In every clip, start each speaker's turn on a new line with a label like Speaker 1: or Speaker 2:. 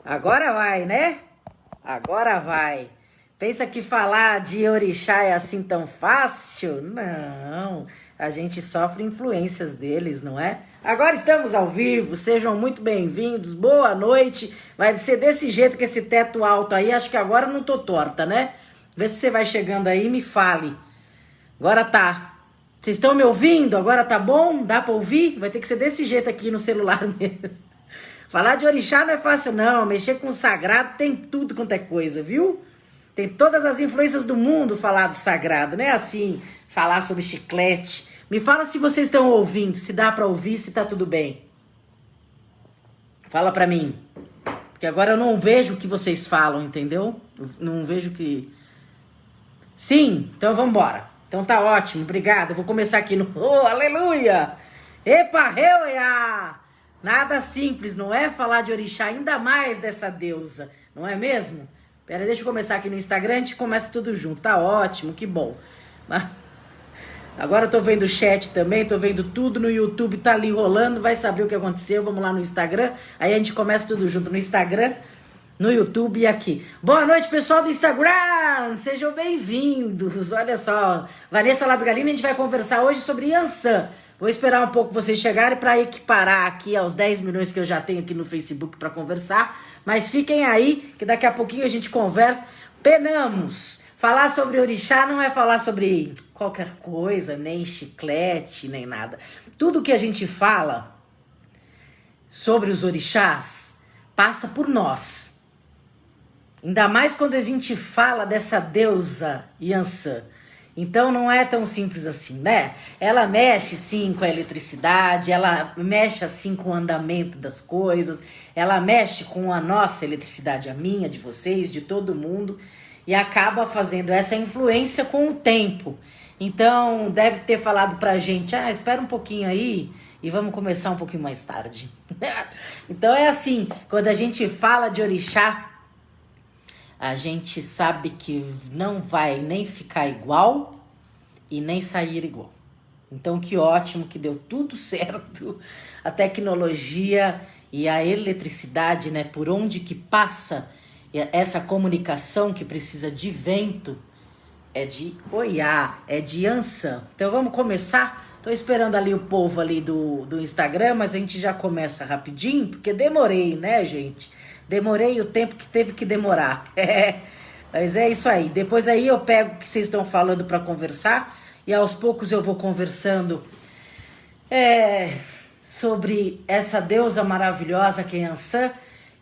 Speaker 1: Agora vai, né? Agora vai. Pensa que falar de orixá é assim tão fácil? Não, a gente sofre influências deles, não é? Agora estamos ao vivo, sejam muito bem-vindos, boa noite. Vai ser desse jeito que esse teto alto aí, acho que agora eu não tô torta, né? Vê se você vai chegando aí e me fale. Agora tá. Vocês estão me ouvindo? Agora tá bom? Dá pra ouvir? Vai ter que ser desse jeito aqui no celular mesmo. Falar de orixá não é fácil não, mexer com o sagrado tem tudo quanto é coisa, viu? Tem todas as influências do mundo falar do sagrado, não é assim, falar sobre chiclete. Me fala se vocês estão ouvindo, se dá pra ouvir, se tá tudo bem. Fala pra mim, porque agora eu não vejo o que vocês falam, entendeu? Eu não vejo que... Sim, então vamos embora. Então tá ótimo, obrigada. Eu vou começar aqui no... Oh, aleluia! Epa, reuia! Nada simples, não é falar de orixá, ainda mais dessa deusa, não é mesmo? Pera, deixa eu começar aqui no Instagram, a gente começa tudo junto, tá ótimo, que bom. Mas... Agora eu tô vendo o chat também, tô vendo tudo no YouTube, tá ali rolando, vai saber o que aconteceu, vamos lá no Instagram, aí a gente começa tudo junto no Instagram, no YouTube e aqui. Boa noite, pessoal do Instagram, sejam bem-vindos, olha só, Vanessa Labgalina, a gente vai conversar hoje sobre Yansan. Vou esperar um pouco vocês chegarem para equiparar aqui aos 10 milhões que eu já tenho aqui no Facebook para conversar. Mas fiquem aí, que daqui a pouquinho a gente conversa. Penamos! Falar sobre orixá não é falar sobre qualquer coisa, nem chiclete, nem nada. Tudo que a gente fala sobre os orixás passa por nós. Ainda mais quando a gente fala dessa deusa Yansan. Então não é tão simples assim, né? Ela mexe sim com a eletricidade, ela mexe assim com o andamento das coisas, ela mexe com a nossa eletricidade, a minha, de vocês, de todo mundo, e acaba fazendo essa influência com o tempo. Então deve ter falado pra gente, espera um pouquinho aí e vamos começar um pouquinho mais tarde. Então é assim, quando a gente fala de orixá, a gente sabe que não vai nem ficar igual e nem sair igual. Então, que ótimo que deu tudo certo. A tecnologia e a eletricidade, né? Por onde que passa essa comunicação que precisa de vento, é de Oiá, é de Yansan. Então, vamos começar. Tô esperando ali o povo ali do Instagram, mas a gente já começa rapidinho, porque demorei, né, gente? Demorei o tempo que teve que demorar. Mas é isso aí. Depois aí eu pego o que vocês estão falando para conversar e aos poucos eu vou conversando sobre essa deusa maravilhosa que é Yansan.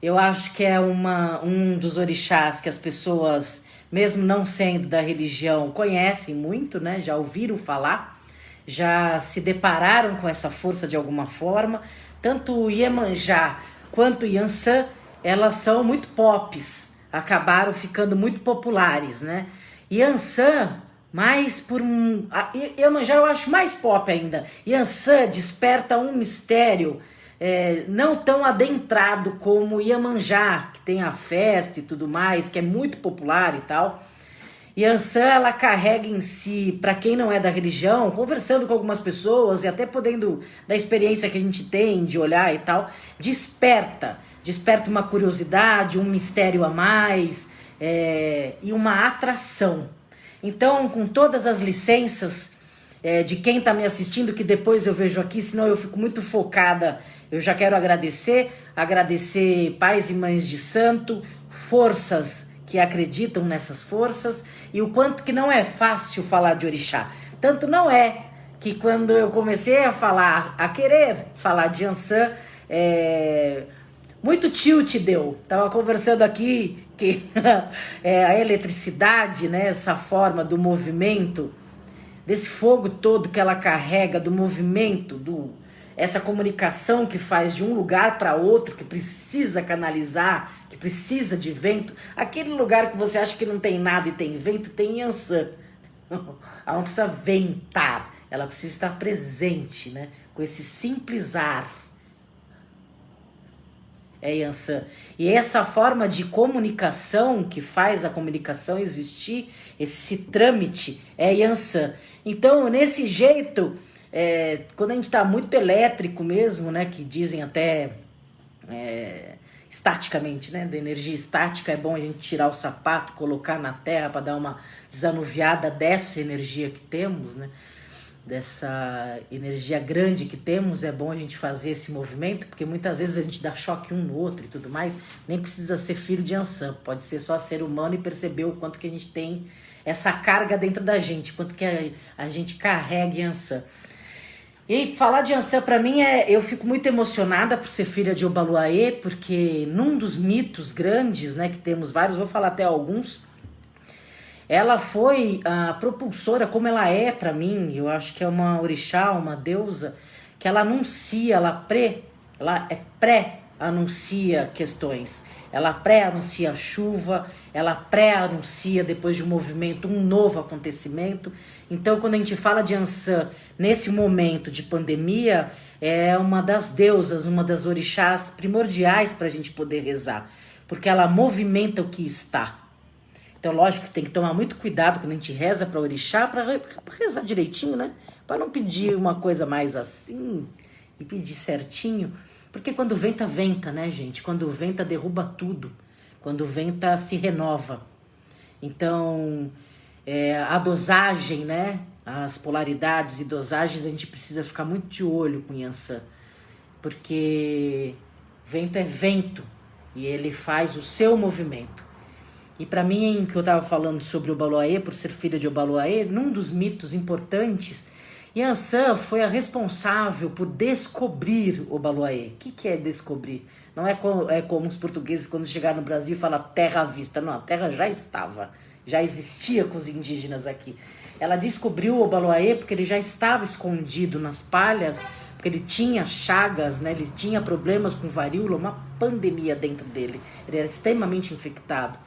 Speaker 1: Eu acho que é um dos orixás que as pessoas, mesmo não sendo da religião, conhecem muito, né? Já ouviram falar, já se depararam com essa força de alguma forma. Tanto o Iemanjá quanto o Yansan, elas são muito pops, acabaram ficando muito populares, né? Yansan, mais por um... Iemanjá eu acho mais pop ainda. Yansan desperta um mistério não tão adentrado como Iemanjá, que tem a festa e tudo mais, que é muito popular e tal. Yansan, ela carrega em si, para quem não é da religião, conversando com algumas pessoas e até podendo, da experiência que a gente tem de olhar e tal, desperta uma curiosidade, um mistério a mais e uma atração. Então, com todas as licenças de quem está me assistindo, que depois eu vejo aqui, senão eu fico muito focada, eu já quero agradecer pais e mães de santo, forças que acreditam nessas forças, e o quanto que não é fácil falar de orixá. Tanto não é que quando eu comecei a querer falar de Yansan, muito tilt deu. Tava conversando aqui que a eletricidade, né, essa forma do movimento, desse fogo todo que ela carrega, do movimento, essa comunicação que faz de um lugar para outro, que precisa canalizar, que precisa de vento. Aquele lugar que você acha que não tem nada e tem vento, tem Yansan. Ela não precisa ventar, ela precisa estar presente, né, com esse simples ar. É Yansan. E essa forma de comunicação que faz a comunicação existir, esse trâmite, é Yansan. Então, nesse jeito, quando a gente está muito elétrico mesmo, né, que dizem até estaticamente, né? Da energia estática, é bom a gente tirar o sapato, colocar na terra para dar uma desanuviada dessa energia que temos, né? Dessa energia grande que temos, é bom a gente fazer esse movimento, porque muitas vezes a gente dá choque um no outro e tudo mais, nem precisa ser filho de Ansã, pode ser só ser humano e perceber o quanto que a gente tem essa carga dentro da gente, quanto que a gente carrega em Ansã. E falar de Ansã para mim eu fico muito emocionada por ser filha de Obaluayê, porque num dos mitos grandes, né, que temos vários, vou falar até alguns, ela foi a propulsora, como ela é para mim, eu acho que é uma orixá, uma deusa, que ela anuncia, ela é pré-anuncia questões. Ela pré-anuncia chuva, ela pré-anuncia depois de um movimento, um novo acontecimento. Então, quando a gente fala de Ansã, nesse momento de pandemia, é uma das deusas, uma das orixás primordiais para a gente poder rezar, porque ela movimenta o que está. Então, lógico que tem que tomar muito cuidado quando a gente reza para orixá, para rezar direitinho, né? Para não pedir uma coisa mais assim e pedir certinho. Porque quando venta, venta, né, gente? Quando venta, derruba tudo. Quando venta, se renova. Então, a dosagem, né? As polaridades e dosagens, a gente precisa ficar muito de olho com Iansã. Porque vento é vento e ele faz o seu movimento. E para mim, que eu estava falando sobre Obaluayê, por ser filha de Obaluayê, num dos mitos importantes, Iansã foi a responsável por descobrir Obaluayê. O que é descobrir? Não é como os portugueses, quando chegaram no Brasil, falam terra à vista. Não, a terra já estava, já existia com os indígenas aqui. Ela descobriu Obaluayê porque ele já estava escondido nas palhas, porque ele tinha chagas, né? Ele tinha problemas com varíola, uma pandemia dentro dele. Ele era extremamente infectado.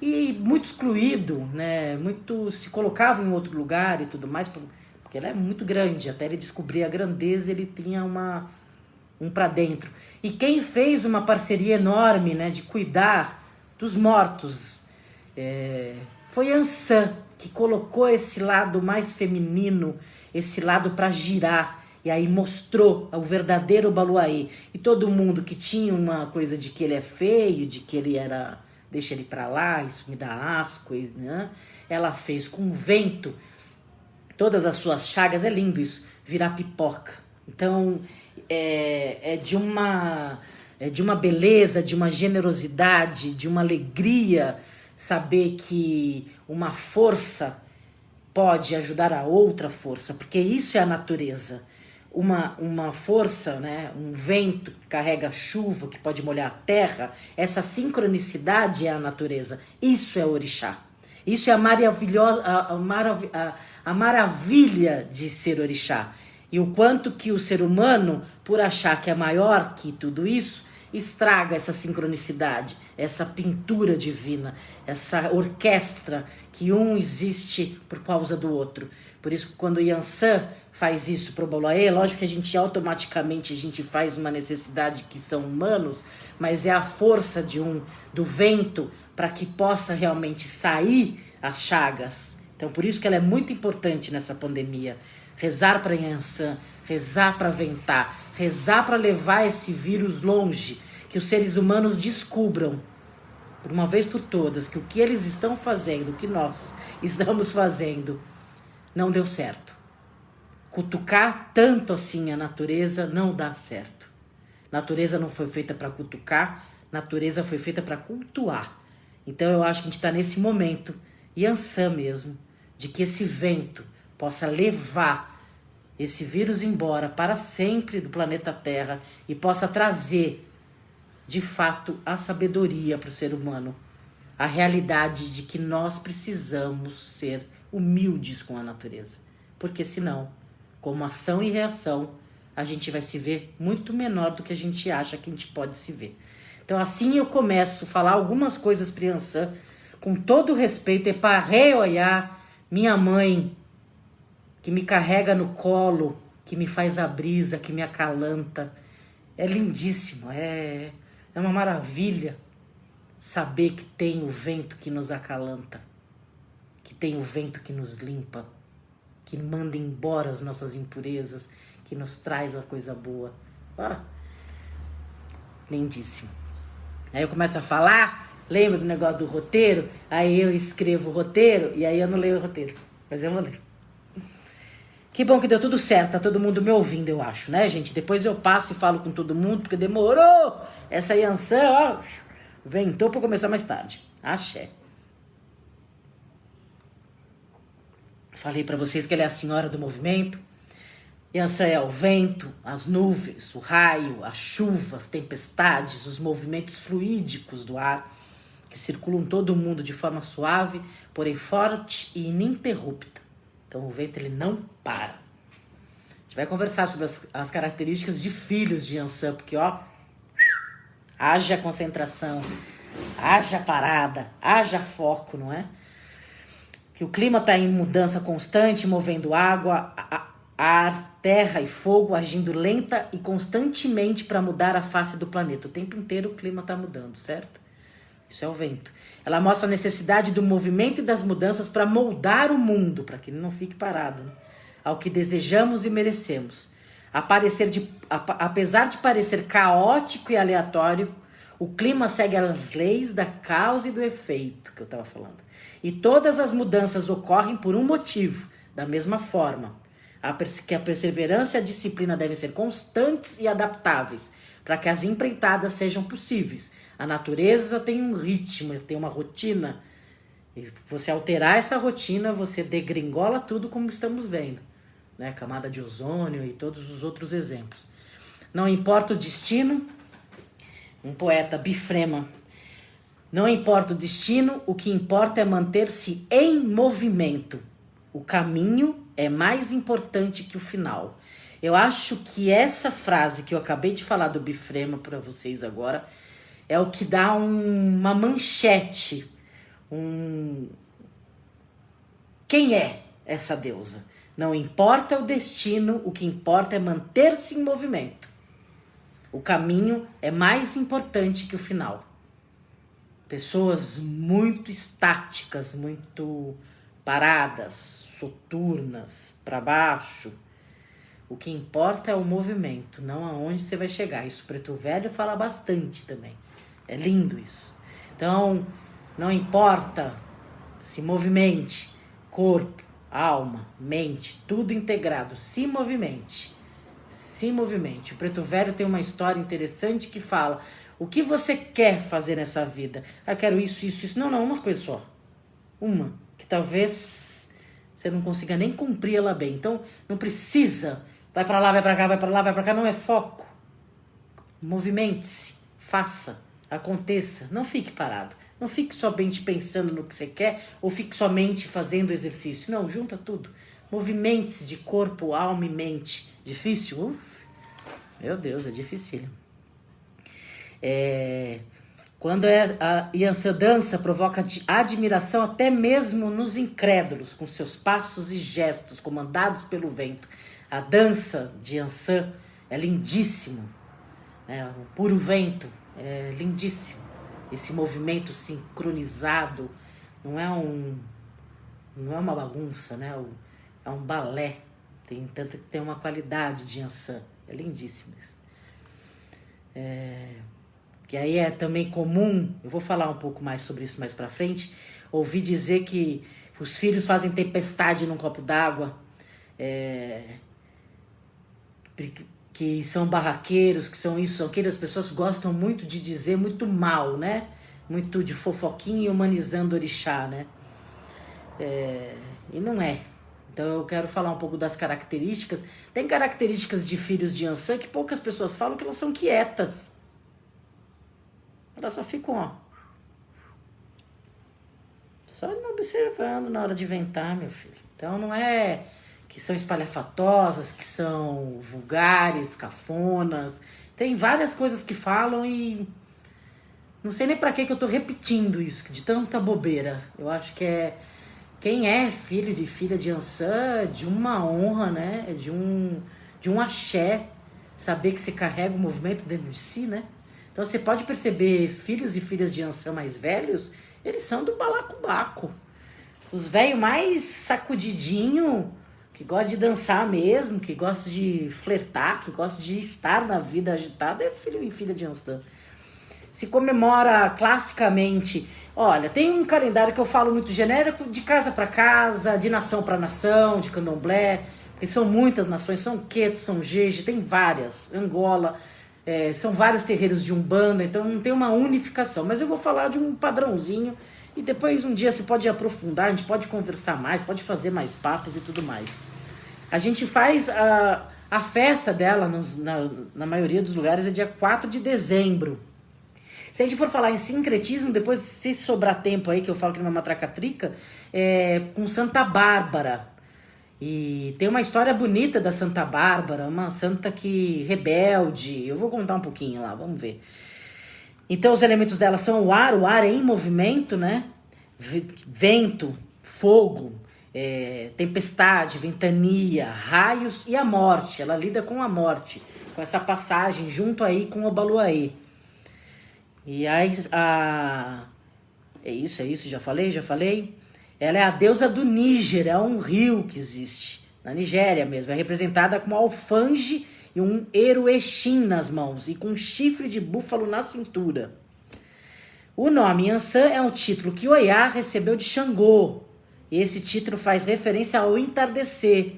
Speaker 1: E muito excluído, né? Muito se colocava em outro lugar e tudo mais, porque ela é muito grande. Até ele descobrir a grandeza, ele tinha um para dentro. E quem fez uma parceria enorme, né, de cuidar dos mortos, foi Ansã, que colocou esse lado mais feminino, esse lado para girar. E aí mostrou o verdadeiro Obaluayê. E todo mundo que tinha uma coisa de que ele é feio, de que ele era... deixa ele pra lá, isso me dá asco, né? Ela fez com o vento, todas as suas chagas, é lindo isso, virar pipoca. Então, é de uma beleza, de uma generosidade, de uma alegria, saber que uma força pode ajudar a outra força, porque isso é a natureza. Uma força, né? Um vento que carrega chuva, que pode molhar a terra, essa sincronicidade é a natureza. Isso é orixá. Isso é a maravilha de ser orixá. E o quanto que o ser humano, por achar que é maior que tudo isso, estraga essa sincronicidade, essa pintura divina, essa orquestra que um existe por causa do outro. Por isso, quando Iansã faz isso para o Obaluayê, lógico que a gente automaticamente faz uma necessidade que são humanos, mas é a força do vento para que possa realmente sair as chagas. Então, por isso que ela é muito importante nessa pandemia. Rezar para Iansã, rezar para ventar, rezar para levar esse vírus longe, que os seres humanos descubram, por uma vez por todas, que o que eles estão fazendo, o que nós estamos fazendo, não deu certo. Cutucar tanto assim a natureza não dá certo. Natureza não foi feita para cutucar, natureza foi feita para cultuar. Então eu acho que a gente está nesse momento, Iansã mesmo, de que esse vento possa levar esse vírus embora para sempre do planeta Terra e possa trazer, de fato, a sabedoria para o ser humano. A realidade de que nós precisamos ser humildes com a natureza. Porque senão, como ação e reação, a gente vai se ver muito menor do que a gente acha que a gente pode se ver. Então assim eu começo a falar algumas coisas para Iansã, com todo respeito, é para reolhar minha mãe, que me carrega no colo, que me faz a brisa, que me acalanta. É lindíssimo, é uma maravilha saber que tem o vento que nos acalanta, que tem o vento que nos limpa, que manda embora as nossas impurezas, que nos traz a coisa boa. Lindíssimo. Aí eu começo a falar, lembra do negócio do roteiro? Aí eu escrevo o roteiro e aí eu não leio o roteiro, mas eu vou ler. Que bom que deu tudo certo, tá todo mundo me ouvindo, eu acho, né, gente? Depois eu passo e falo com todo mundo, porque demorou. Essa Yansan, ó, ventou pra começar mais tarde. Axé. Falei pra vocês que ela é a senhora do movimento. Yansan é o vento, as nuvens, o raio, as chuvas, tempestades, os movimentos fluídicos do ar que circulam todo o mundo de forma suave, porém forte e ininterrupta. Então o vento ele não para. A gente vai conversar sobre as características de filhos de Yansan, porque ó, haja concentração, haja parada, haja foco, não é? Que o clima está em mudança constante, movendo água, ar, terra e fogo, agindo lenta e constantemente para mudar a face do planeta. O tempo inteiro o clima está mudando, certo? Isso é o vento. Ela mostra a necessidade do movimento e das mudanças para moldar o mundo, para que ele não fique parado, né? Ao que desejamos e merecemos. Apesar de parecer caótico e aleatório, o clima segue as leis da causa e do efeito, que eu estava falando. E todas as mudanças ocorrem por um motivo, da mesma forma. Que a perseverança e a disciplina devem ser constantes e adaptáveis, para que as empreitadas sejam possíveis. A natureza tem um ritmo, tem uma rotina. E você alterar essa rotina, você degringola tudo como estamos vendo, né? Camada de ozônio e todos os outros exemplos. Não importa o destino, um poeta bifrema. Não importa o destino, o que importa é manter-se em movimento. O caminho é mais importante que o final. Eu acho que essa frase que eu acabei de falar do bifrema para vocês agora é o que dá uma manchete. Quem é essa deusa? Não importa o destino, o que importa é manter-se em movimento. O caminho é mais importante que o final. Pessoas muito estáticas, muito paradas, soturnas, para baixo. O que importa é o movimento, não aonde você vai chegar. Isso Preto Velho fala bastante também. É lindo isso. Então, não importa, se movimente, corpo, alma, mente, tudo integrado, se movimente. Se movimente. O Preto Velho tem uma história interessante que fala: o que você quer fazer nessa vida? Eu quero isso, isso, isso. Não, uma coisa só. Uma, que talvez você não consiga nem cumprir ela bem. Então, não precisa. Vai pra lá, vai pra cá, vai pra lá, vai pra cá. Não é foco. Movimente-se. Faça. Aconteça. Não fique parado. Não fique somente pensando no que você quer ou fique somente fazendo exercício. Não, junta tudo. Movimente-se de corpo, alma e mente. Difícil? Meu Deus, é dificílimo. Quando a Yansan dança, provoca admiração até mesmo nos incrédulos, com seus passos e gestos comandados pelo vento. A dança de Yansan é lindíssimo, né? O puro vento é lindíssimo. Esse movimento sincronizado não é uma bagunça, né? É um balé. Tem uma qualidade de Yansan. É lindíssimo isso. Que aí é também comum, eu vou falar um pouco mais sobre isso mais pra frente, ouvi dizer que os filhos fazem tempestade num copo d'água, que são barraqueiros, que são isso, são aquilo. As pessoas gostam muito de dizer muito mal, né? Muito de fofoquinha e humanizando orixá, né? E não é. Então eu quero falar um pouco das características. Tem características de filhos de Yansan que poucas pessoas falam, que elas são quietas. Elas só ficam, ó, só me observando na hora de ventar, meu filho. Então não é que são espalhafatosas, que são vulgares, cafonas. Tem várias coisas que falam e não sei nem pra que eu tô repetindo isso, de tanta bobeira. Eu acho que quem é filho de filha de Yansan, de uma honra, né? De um axé, saber que você carrega o movimento dentro de si, né? Então você pode perceber filhos e filhas de Yansan mais velhos, eles são do balacobaco. Os velhos mais sacudidinho, que gosta de dançar mesmo, que gosta de flertar, que gosta de estar na vida agitada, é filho e filha de Yansan. se comemora classicamente. Olha, tem um calendário que eu falo muito genérico, de casa para casa, de nação para nação, de candomblé, porque são muitas nações, São Queto, São Jeje, tem várias, Angola, são vários terreiros de Umbanda, então não tem uma unificação, mas eu vou falar de um padrãozinho e depois um dia se pode aprofundar, a gente pode conversar mais, pode fazer mais papos e tudo mais. A gente faz a festa dela, na maioria dos lugares, é dia 4 de dezembro. Se a gente for falar em sincretismo, depois, se sobrar tempo aí, que eu falo que não é uma matraca-trica, com Santa Bárbara. E tem uma história bonita da Santa Bárbara, uma santa que rebelde. Eu vou contar um pouquinho lá, vamos ver. Então, os elementos dela são o ar é em movimento, né? Vento, fogo, tempestade, ventania, raios e a morte. Ela lida com a morte, com essa passagem junto aí com o Obaluaê. E aí, é isso, já falei. Ela é a deusa do Níger, é um rio que existe, na Nigéria mesmo. É representada com um alfange e um eruexim nas mãos e com um chifre de búfalo na cintura. O nome Yansan é um título que Oiá recebeu de Xangô. E esse título faz referência ao entardecer.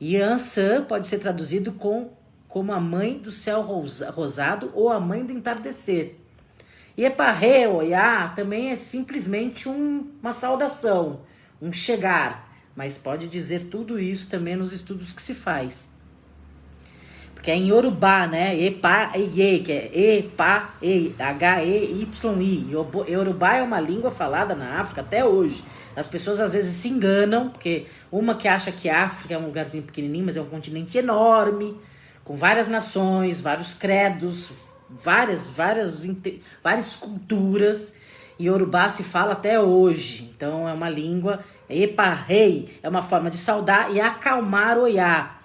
Speaker 1: Yansan pode ser traduzido como a mãe do céu rosado ou a mãe do entardecer. E Eparré, Oiá, também é simplesmente uma saudação, um chegar, mas pode dizer tudo isso também nos estudos que se faz. Porque é em Yorubá, né? Epa-Eye, que é Epa-E, H-E-Y-I. Yorubá é uma língua falada na África até hoje. As pessoas às vezes se enganam, porque uma que acha que a África é um lugarzinho pequenininho, mas é um continente enorme, com várias nações, vários credos, várias culturas, e Yorubá se fala até hoje. Então é uma língua, Epa-Rei, é uma forma de saudar e acalmar Oiá.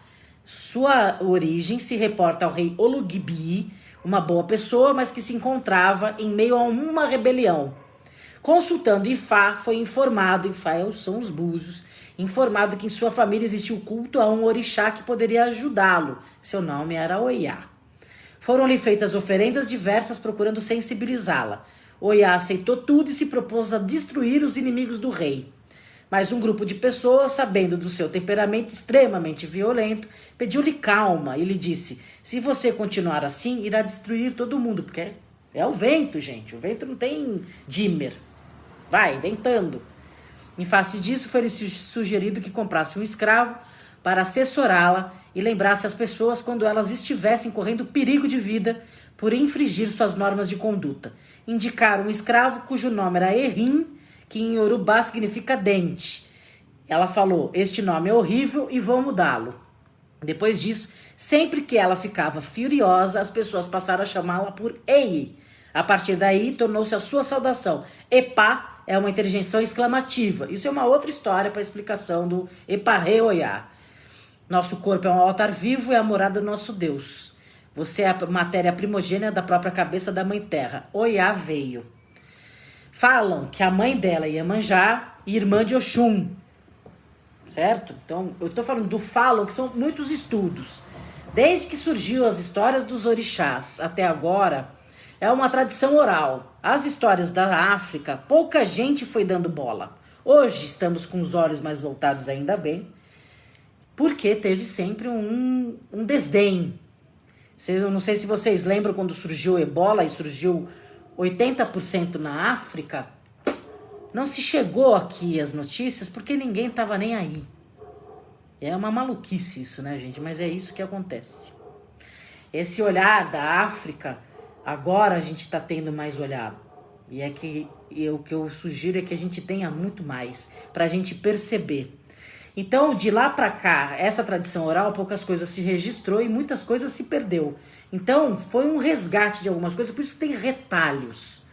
Speaker 1: Sua origem se reporta ao rei Olugbi, uma boa pessoa, mas que se encontrava em meio a uma rebelião. Consultando Ifá, foi informado, Ifá são os búzios, informado que em sua família existia o culto a um orixá que poderia ajudá-lo. Seu nome era Oiá. Foram-lhe feitas oferendas diversas procurando sensibilizá-la. Oiá aceitou tudo e se propôs a destruir os inimigos do rei. Mas um grupo de pessoas, sabendo do seu temperamento extremamente violento, pediu-lhe calma e lhe disse: se você continuar assim, irá destruir todo mundo, porque é o vento, gente. O vento não tem dimmer. Vai, ventando. Em face disso, foi-lhe sugerido que comprasse um escravo para assessorá-la e lembrasse as pessoas quando elas estivessem correndo perigo de vida por infringir suas normas de conduta. Indicaram um escravo cujo nome era Erim, que em Yorubá significa dente. Ela falou: este nome é horrível e vou mudá-lo. Depois disso, sempre que ela ficava furiosa, as pessoas passaram a chamá-la por Ei. A partir daí, tornou-se a sua saudação. Epá é uma interjeição exclamativa. Isso é uma outra história para a explicação do Eparré Oiá. Nosso corpo é um altar vivo e a morada do nosso Deus. Você é a matéria primogênita da própria cabeça da Mãe Terra. Oiá veio. Falam que a mãe dela é Iemanjá e irmã de Oxum. Certo? Então, eu estou falando do falam, que são muitos estudos. Desde que surgiu as histórias dos orixás até agora, é uma tradição oral. As histórias da África, pouca gente foi dando bola. Hoje estamos com os olhos mais voltados, ainda bem, porque teve sempre um desdém. Eu não sei se vocês lembram quando surgiu o Ebola e surgiu 80% na África. Não se chegou aqui as notícias porque ninguém estava nem aí. É uma maluquice isso, né, gente? Mas é isso que acontece. Esse olhar da África, agora a gente está tendo mais olhar. E o que eu sugiro é que a gente tenha muito mais, para a gente perceber. Então, de lá para cá, essa tradição oral, poucas coisas se registrou e muitas coisas se perdeu. Então, foi um resgate de algumas coisas, por isso que tem retalhos,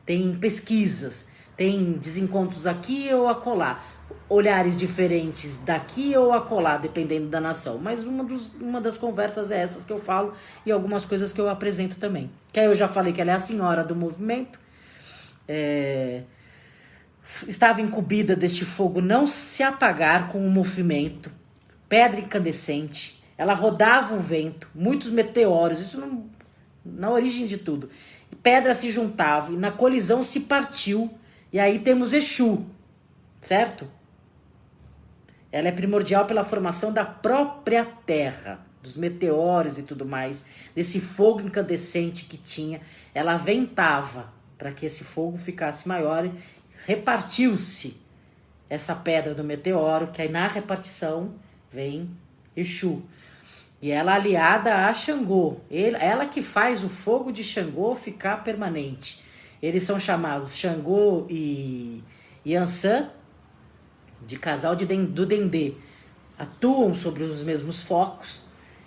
Speaker 1: tem pesquisas, tem desencontros aqui ou acolá, olhares diferentes daqui ou acolá, dependendo da nação. Mas uma das conversas é essas que eu falo e algumas coisas que eu apresento também. Que aí eu já falei que ela é a senhora do movimento, estava incumbida deste fogo não se apagar com o movimento, pedra incandescente, ela rodava o vento, muitos meteoros, isso na origem de tudo. pedra se juntava e na colisão se partiu. E aí temos Exu, certo? Ela é primordial pela formação da própria Terra, dos meteoros e tudo mais, desse fogo incandescente que tinha. Ela ventava para que esse fogo ficasse maior e repartiu-se essa pedra do meteoro, que aí na repartição vem Exu. E ela aliada a Xangô, ela que faz o fogo de Xangô ficar permanente. Eles são chamados Xangô e Yansan, de casal do Dendê. Atuam sobre os mesmos focos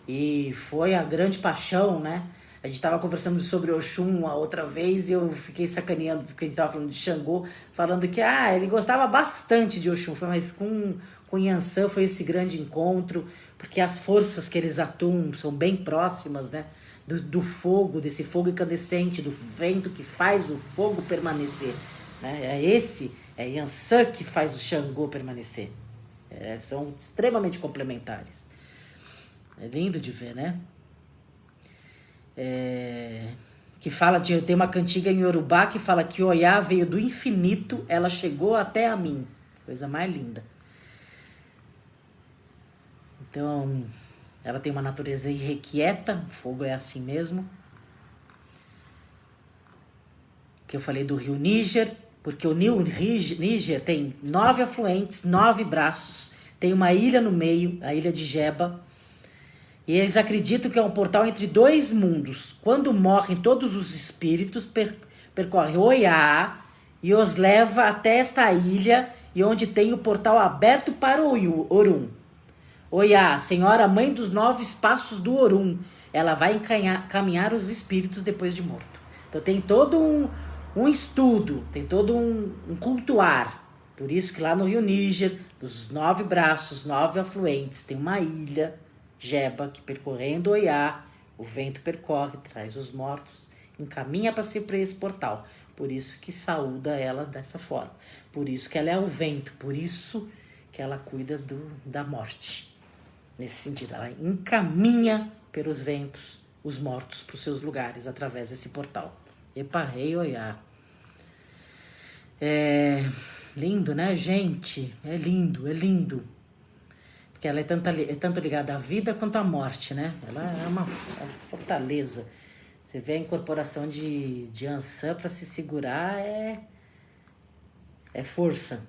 Speaker 1: e foi a grande paixão, né? A gente estava conversando sobre Oxum a outra vez e eu fiquei sacaneando porque a gente estava falando de Xangô, falando que ele gostava bastante de Oxum, mas com Yansan foi esse grande encontro, porque as forças que eles atuam são bem próximas, né? Do fogo, desse fogo incandescente, do vento que faz o fogo permanecer, né? É Yansan que faz o Xangô permanecer. São extremamente complementares. É lindo de ver, né? Que fala tem uma cantiga em Yorubá que fala que Oiá veio do infinito, ela chegou até a mim. Coisa mais linda. Então, ela tem uma natureza irrequieta, o fogo é assim mesmo. Que eu falei do rio Níger, porque o rio Níger tem 9 afluentes, 9 braços, tem uma ilha no meio, a ilha de Jeba, e eles acreditam que é um portal entre 2 mundos. Quando morrem todos os espíritos, percorre Oiá e os leva até esta ilha, e onde tem o portal aberto para o Orum. Oiá, Senhora Mãe dos 9 espaços do Orum, ela vai encaminhar os espíritos depois de morto. Então tem todo um estudo, tem todo um cultuar. Por isso que lá no rio Níger, dos 9 braços, 9 afluentes, tem uma ilha, Jeba, que percorrendo Oiá, o vento percorre, traz os mortos, encaminha para esse portal. Por isso que saúda ela dessa forma. Por isso que ela é o vento, por isso que ela cuida da morte. Nesse sentido, ela encaminha pelos ventos os mortos para os seus lugares através desse portal. Epa, rei Oiá. Lindo, né, gente? É lindo, é lindo. Porque ela é tanto ligada à vida quanto à morte, né? Ela é uma fortaleza. Você vê a incorporação de Yansan para se segurar é força.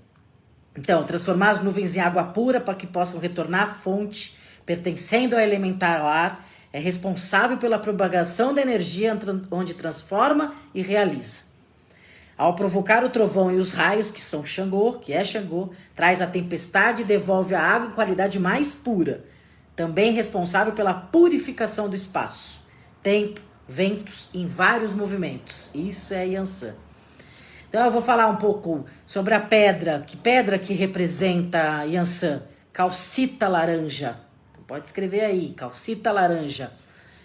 Speaker 1: Então, transformar as nuvens em água pura para que possam retornar à fonte, pertencendo ao elementar ar, é responsável pela propagação da energia onde transforma e realiza. Ao provocar o trovão e os raios, que são Xangô, que é Xangô, traz a tempestade e devolve a água em qualidade mais pura. Também responsável pela purificação do espaço, tempo, ventos em vários movimentos. Isso é Yansan. Então eu vou falar um pouco sobre a pedra que representa Yansan. Calcita laranja. Então pode escrever aí, calcita laranja.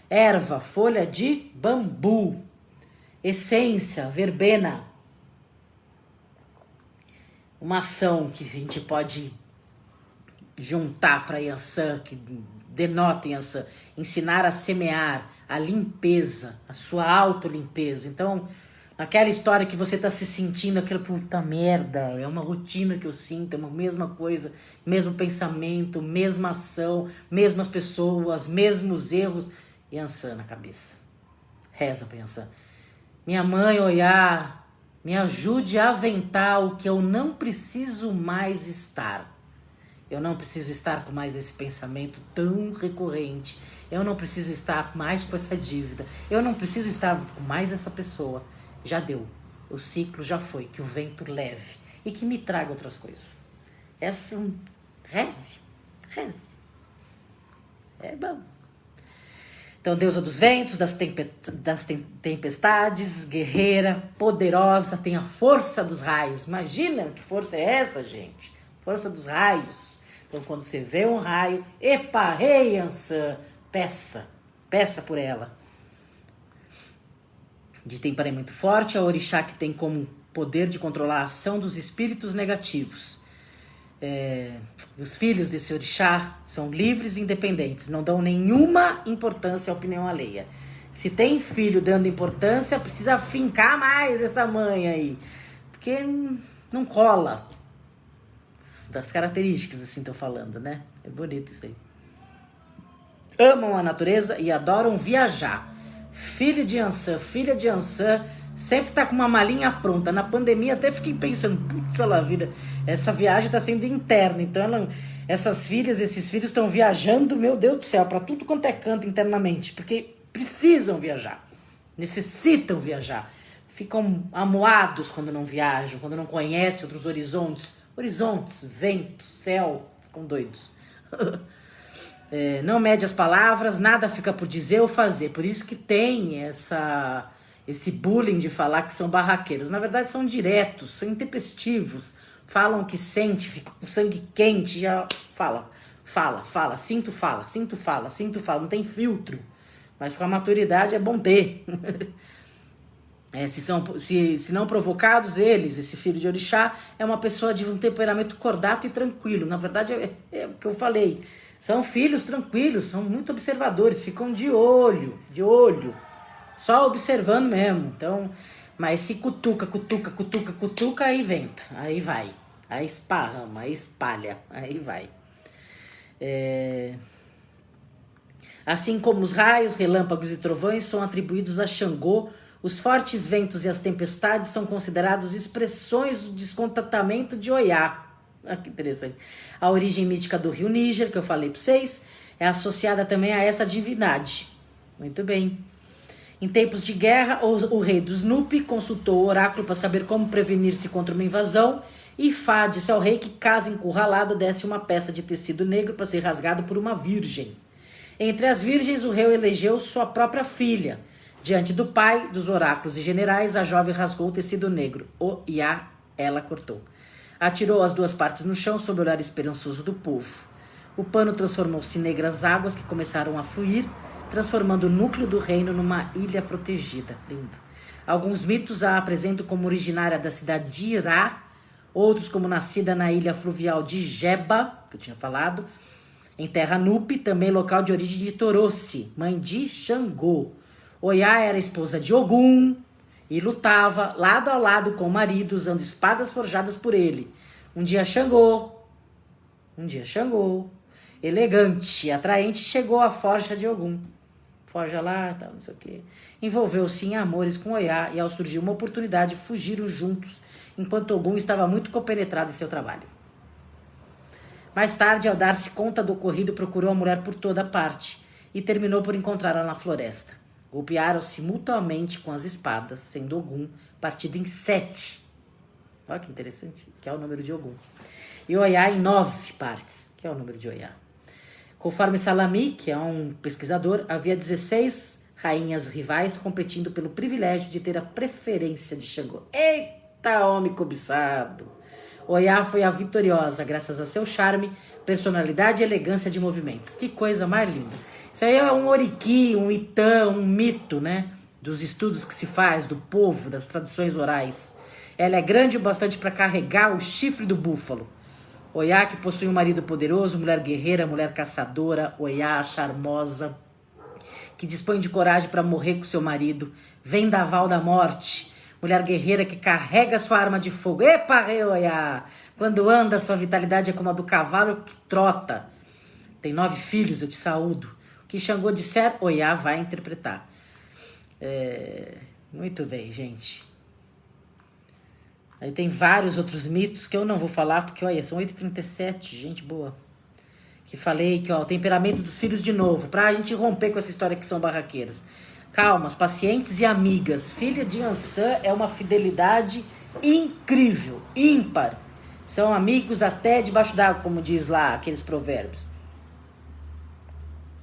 Speaker 1: Erva, folha de bambu. Essência, verbena. Uma ação que a gente pode juntar para Yansan, que denota Yansan. Ensinar a semear, a limpeza, a sua autolimpeza. Então, naquela história que você está se sentindo, aquela puta merda, é uma rotina que eu sinto, é uma mesma coisa, mesmo pensamento, mesma ação, mesmas pessoas, mesmos erros. Yansan na cabeça. Reza para Yansan. Minha mãe, Oiá, me ajude a aventar o que eu não preciso mais estar. Eu não preciso estar com mais esse pensamento tão recorrente. Eu não preciso estar mais com essa dívida. Eu não preciso estar com mais essa pessoa. Já deu. O ciclo já foi. Que o vento leve. E que me traga outras coisas. Reze. É bom. Então, deusa dos ventos, das tempestades, guerreira, poderosa, tem a força dos raios. Imagina que força é essa, gente? Força dos raios. Então, quando você vê um raio, epa, rei Yansan, peça por ela. De temperamento forte, é o orixá que tem como poder de controlar a ação dos espíritos negativos. Os filhos desse orixá são livres e independentes, não dão nenhuma importância à opinião alheia. Se tem filho dando importância, precisa fincar mais essa mãe aí. Porque não cola. Das características, assim, tô falando, né? É bonito isso aí. Amam a natureza e adoram viajar. Filha de Ançã, sempre tá com uma malinha pronta. Na pandemia até fiquei pensando, putz, a vida, essa viagem tá sendo interna. Então essas filhas, esses filhos estão viajando, meu Deus do céu, pra tudo quanto é canto internamente. Porque precisam viajar, necessitam viajar. Ficam amuados quando não viajam, quando não conhecem outros horizontes, vento, céu, ficam doidos. Não mede as palavras, nada fica por dizer ou fazer. Por isso que tem esse bullying de falar que são barraqueiros. Na verdade são diretos, são intempestivos. Falam o que sente, fica com sangue quente, já fala. Sinto fala. Não tem filtro. Mas com a maturidade é bom ter. Se não provocados, esse filho de orixá, é uma pessoa de um temperamento cordato e tranquilo. Na verdade, é o que eu falei. São filhos tranquilos, são muito observadores, ficam de olho, só observando mesmo. Então, mas se cutuca, aí venta, aí vai, aí esparrama, aí espalha, aí vai. Assim como os raios, relâmpagos e trovões são atribuídos a Xangô, os fortes ventos e as tempestades são considerados expressões do descontentamento de Oiá. Ah, que interessante. A origem mítica do rio Níger, que eu falei para vocês, é associada também a essa divindade. Muito bem. Em tempos de guerra, o rei dos Nupe consultou o oráculo para saber como prevenir-se contra uma invasão. E Fá disse ao rei que, caso encurralado, desse uma peça de tecido negro para ser rasgado por uma virgem. Entre as virgens, o rei elegeu sua própria filha. Diante do pai, dos oráculos e generais, a jovem rasgou o tecido negro. Oiá, ela cortou. Atirou as duas partes no chão sob o olhar esperançoso do povo. O pano transformou-se em negras águas que começaram a fluir, transformando o núcleo do reino numa ilha protegida. Lindo. Alguns mitos a apresentam como originária da cidade de Irá, outros como nascida na ilha fluvial de Jeba, que eu tinha falado, em terra Nupe, também local de origem de Torossi, mãe de Xangô. Oiá era esposa de Ogum, e lutava lado a lado com o marido, usando espadas forjadas por ele. Um dia Xangô, elegante e atraente, chegou à forja de Ogum. Forja lá, tal, não sei o quê. Envolveu-se em amores com Oiá e, ao surgir uma oportunidade, fugiram juntos, enquanto Ogum estava muito compenetrado em seu trabalho. Mais tarde, ao dar-se conta do ocorrido, procurou a mulher por toda parte e terminou por encontrá-la na floresta. Golpearam-se mutuamente com as espadas, sendo Ogum partido em 7. Olha que interessante, que é o número de Ogum. E Oiá em 9 partes, que é o número de Oiá. Conforme Salami, que é um pesquisador, havia 16 rainhas rivais competindo pelo privilégio de ter a preferência de Xangô. Eita, homem cobiçado! Oiá foi a vitoriosa, graças a seu charme, personalidade e elegância de movimentos. Que coisa mais linda! Isso aí é um oriqui, um itã, um mito, né? Dos estudos que se faz, do povo, das tradições orais. Ela é grande o bastante para carregar o chifre do búfalo. Oiá, que possui um marido poderoso, mulher guerreira, mulher caçadora. Oiá, charmosa, que dispõe de coragem para morrer com seu marido. Vendaval da morte. Mulher guerreira que carrega sua arma de fogo. Epa, rei Oiá! Quando anda, sua vitalidade é como a do cavalo que trota. Tem 9 filhos, eu te saúdo. Que Xangô disser, Oiá vai interpretar. Muito bem, gente. Aí tem vários outros mitos que eu não vou falar, porque, olha, são 8h37, gente boa. Que falei que, ó, o temperamento dos filhos de novo, pra gente romper com essa história que são barraqueiras. Calmas, pacientes e amigas. Filha de Ançã é uma fidelidade incrível, ímpar. São amigos até debaixo d'água, como diz lá aqueles provérbios.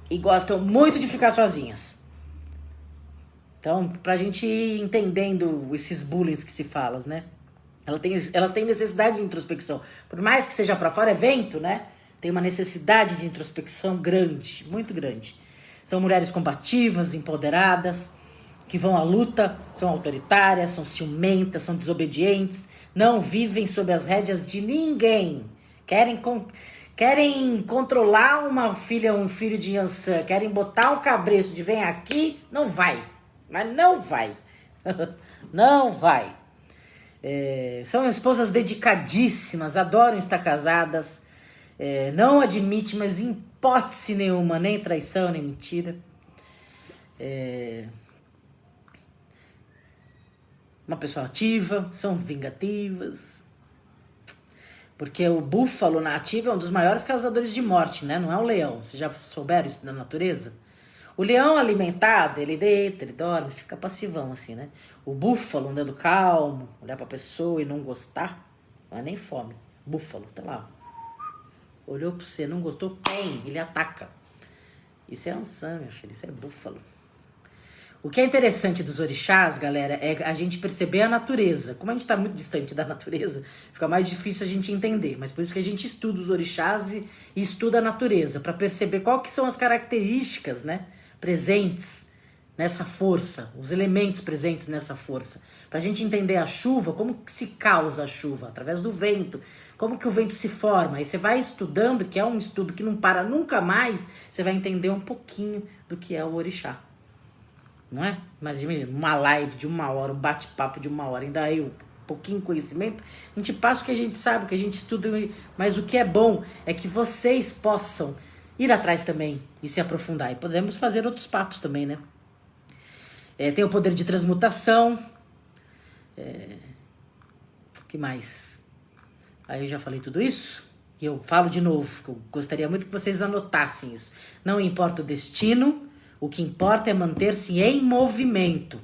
Speaker 1: E gostam muito de ficar sozinhas. Então, pra gente ir entendendo esses bullying que se falam, né? Elas têm necessidade de introspecção. Por mais que seja pra fora, é vento, né? Tem uma necessidade de introspecção grande, muito grande. São mulheres combativas, empoderadas, que vão à luta, são autoritárias, são ciumentas, são desobedientes, não vivem sob as rédeas de ninguém. Querem controlar uma filha, um filho de Yansan, querem botar um cabresto de vem aqui, não vai. Mas não vai. Não vai. São esposas dedicadíssimas, adoram estar casadas. Não admite, mas em hipótese nenhuma, nem traição, nem mentira. Uma pessoa ativa, são vingativas. Porque o búfalo na ativa é um dos maiores causadores de morte, né? Não é o leão. Vocês já souberam isso da natureza? O leão alimentado, ele deita, ele dorme, fica passivão assim, né? O búfalo andando calmo, olhar pra pessoa e não gostar, não é nem fome. Búfalo, tá lá. Olhou pra você, não gostou, tem, ele ataca. Isso é Yansan, meu filho, isso é búfalo. O que é interessante dos orixás, galera, é a gente perceber a natureza. Como a gente está muito distante da natureza, fica mais difícil a gente entender. Mas por isso que a gente estuda os orixás e estuda a natureza, para perceber qual que são as características, né, presentes nessa força, os elementos presentes nessa força. Para a gente entender a chuva, como que se causa a chuva? Através do vento. Como que o vento se forma? Aí você vai estudando, que é um estudo que não para nunca mais, você vai entender um pouquinho do que é o orixá. Não é? Imagina uma live de 1 hora, um bate-papo de 1 hora, ainda aí um pouquinho de conhecimento, a gente passa o que a gente sabe, o que a gente estuda, mas o que é bom é que vocês possam ir atrás também e se aprofundar. E podemos fazer outros papos também, né? Tem o poder de transmutação. O que mais? Aí eu já falei tudo isso. E eu falo de novo, que eu gostaria muito que vocês anotassem isso. Não importa o destino, o que importa é manter-se em movimento.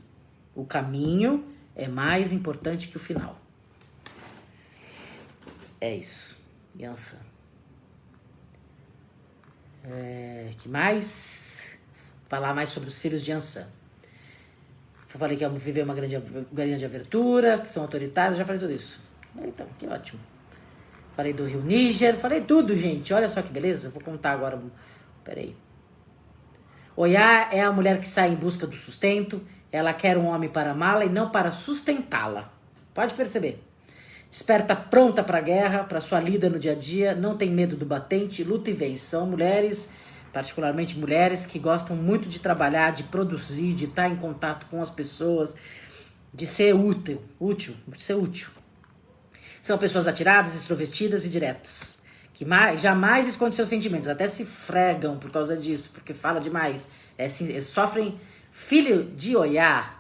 Speaker 1: O caminho é mais importante que o final. É isso. Yansan. Que mais? Falar mais sobre os filhos de Yansan. Eu falei que ia viver uma grande abertura, que são autoritários, já falei tudo isso. Então, que ótimo. Falei do Rio Níger, falei tudo, gente. Olha só que beleza. Vou contar agora. Peraí. Oiá é a mulher que sai em busca do sustento. Ela quer um homem para amá-la e não para sustentá-la. Pode perceber. Desperta pronta para a guerra, para sua lida no dia a dia. Não tem medo do batente, luta e vence. São mulheres, particularmente mulheres, que gostam muito de trabalhar, de produzir, de estar em contato com as pessoas, de ser útil, de ser útil. São pessoas atiradas, extrovertidas e diretas, que jamais escondem seus sentimentos, até se fregam por causa disso, porque fala demais. Sofrem, filha de Oiá